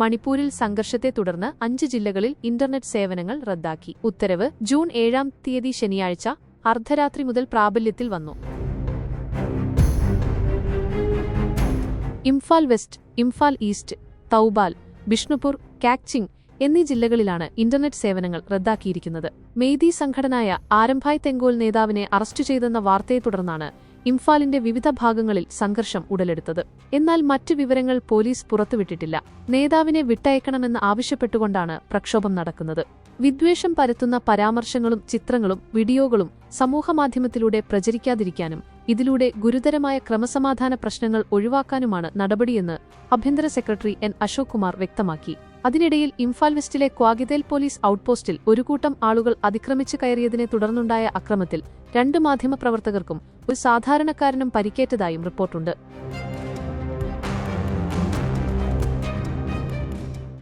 മണിപ്പൂരിൽ സംഘർഷത്തെ തുടർന്ന് 5 ജില്ലകളിൽ ഇന്റർനെറ്റ് സേവനങ്ങൾ റദ്ദാക്കി. ഉത്തരവ് ജൂൺ 7-ാം തീയതി ശനിയാഴ്ച അർദ്ധരാത്രി മുതൽ പ്രാബല്യത്തിൽ വന്നു. ഇംഫാൽ വെസ്റ്റ്, ഇംഫാൽ ഈസ്റ്റ്, തൗബാൽ, ബിഷ്ണുപുർ, കാക്ചിങ് എന്നീ ജില്ലകളിലാണ് ഇന്റർനെറ്റ് സേവനങ്ങൾ റദ്ദാക്കിയിരിക്കുന്നത്. മെയ്തി സംഘടനയായ ആരംഭായ് തെങ്കോൽ നേതാവിനെ അറസ്റ്റ് ചെയ്തെന്ന വാർത്തയെ തുടർന്നാണ് ഇംഫാലിന്റെ വിവിധ ഭാഗങ്ങളിൽ സംഘർഷം ഉടലെടുത്തത്. എന്നാൽ മറ്റു വിവരങ്ങൾ പോലീസ് പുറത്തുവിട്ടിട്ടില്ല. നേതാവിനെ വിട്ടയക്കണമെന്ന് ആവശ്യപ്പെട്ടുകൊണ്ടാണ് പ്രക്ഷോഭം നടക്കുന്നത്. വിദ്വേഷം പരത്തുന്ന പരാമർശങ്ങളും ചിത്രങ്ങളും വീഡിയോകളും സമൂഹമാധ്യമത്തിലൂടെ പ്രചരിക്കാതിരിക്കാനും ഇതിലൂടെ ഗുരുതരമായ ക്രമസമാധാന പ്രശ്നങ്ങൾ ഒഴിവാക്കാനുമാണ് നടപടിയെന്ന് ആഭ്യന്തര സെക്രട്ടറി എൻ അശോക് കുമാർ വ്യക്തമാക്കി. അതിനിടയിൽ ഇംഫാൽ വെസ്റ്റിലെ ക്വാഗിതേൽ പോലീസ് ഔട്ട്പോസ്റ്റിൽ ഒരു കൂട്ടം ആളുകൾ അതിക്രമിച്ചു കയറിയതിനെ തുടർന്നുണ്ടായ അക്രമത്തിൽ 2 മാധ്യമപ്രവർത്തകർക്കും ഒരു സാധാരണക്കാരനും പരിക്കേറ്റതായും റിപ്പോർട്ടുണ്ട്.